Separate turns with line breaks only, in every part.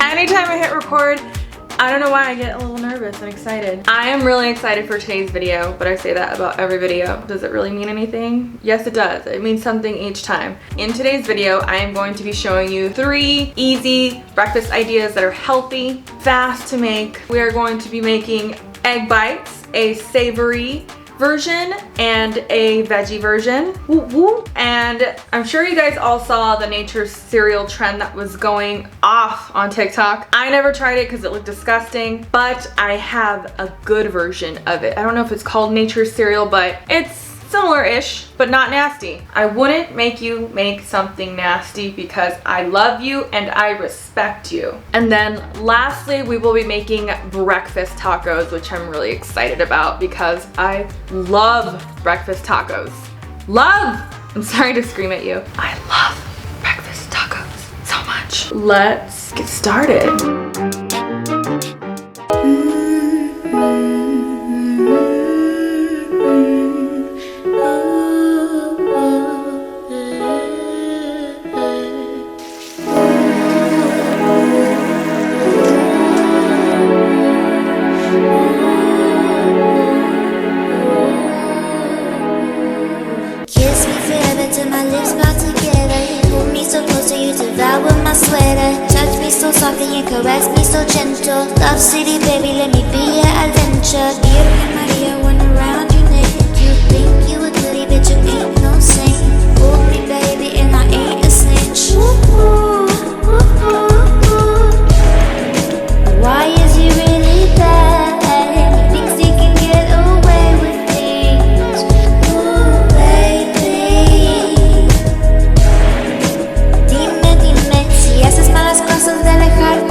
Anytime I hit record, I don't know why I get a little nervous and excited. I am really excited for today's video, but I say that about every video. Does it really mean anything? Yes, it does. It means something each time. In today's video, I am going to be showing you 3 easy breakfast ideas that are healthy, fast to make. We are going to be making egg bites, a savory version and a veggie version. Woo woo. And I'm sure you guys all saw the nature cereal trend that was going off on TikTok. I never tried it because it looked disgusting, but I have a good version of it. I don't know if it's called nature cereal, but it's similar-ish, but not nasty. I wouldn't make you make something nasty because I love you and I respect you. And then lastly, we will be making breakfast tacos, which I'm really excited about because I love breakfast tacos. Love! I'm sorry to scream at you. I love breakfast tacos so much. Let's get started.
Caress me so gentle. Love city, baby, let me be your adventure. Virgen Maria, when around you naked. You think you a goodie, but you ain't no saint. Hold me, baby, and I ain't a snitch. Ooh, ooh, ooh, ooh. Why is he really bad? He thinks he can get away with things. Ooh, baby. Dime, si haces malas cosas de alejarte.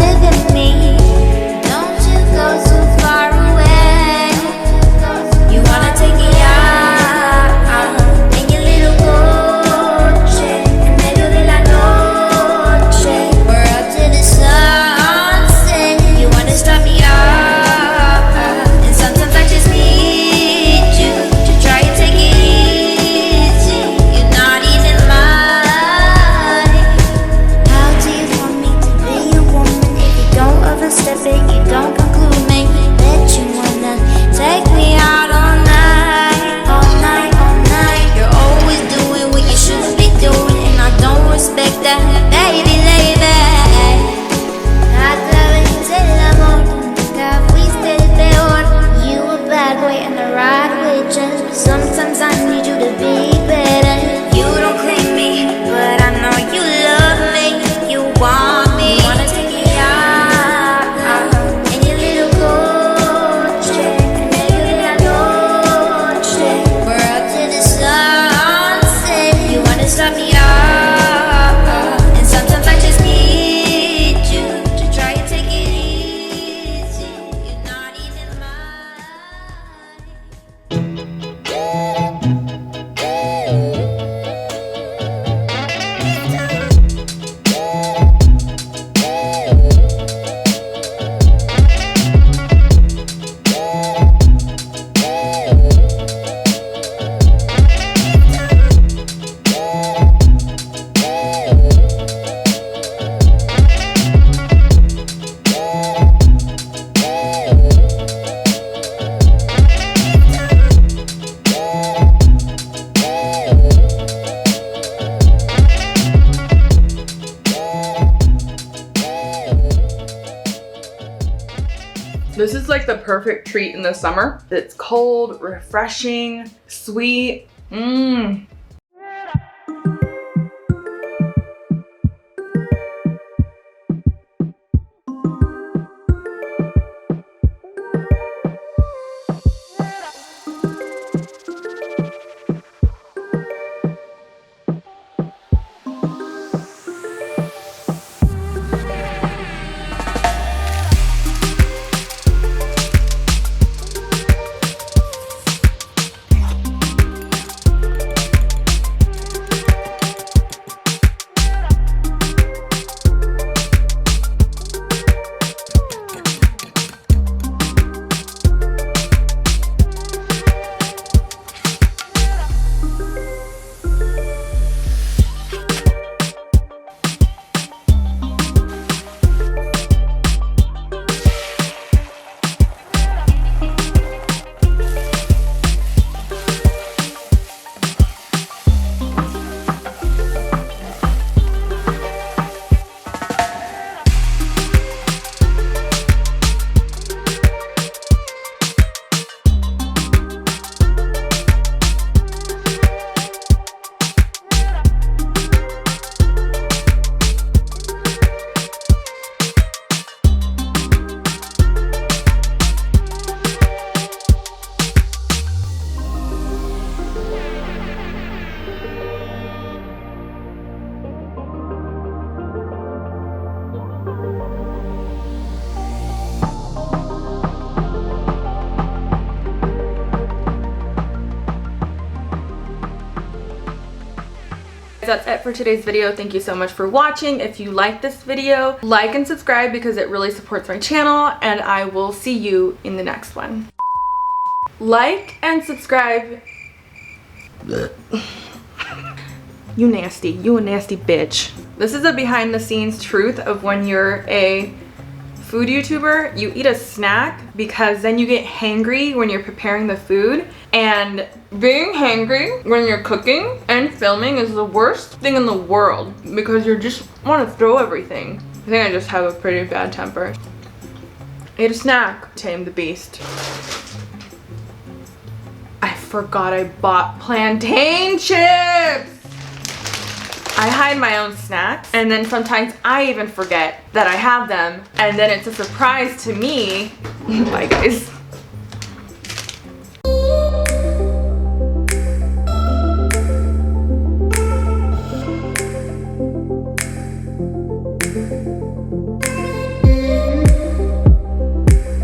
This is like the perfect treat in the summer. It's cold, refreshing, sweet. Mmm. That's it for today's video. Thank you so much for watching. If you like this video, like and subscribe because it really supports my channel, and I will see you in the next one. Like and subscribe. You nasty. You a nasty bitch. This is a behind the scenes truth of when you're a food YouTuber. You eat a snack because then you get hangry when you're preparing the food, and being hangry when you're cooking and filming is the worst thing in the world because you just want to throw everything. I think I just have a pretty bad temper. Eat a snack. Tame the beast. I forgot I bought plantain chips. I hide my own snacks, and then sometimes I even forget that I have them, and then it's a surprise to me. Bye guys.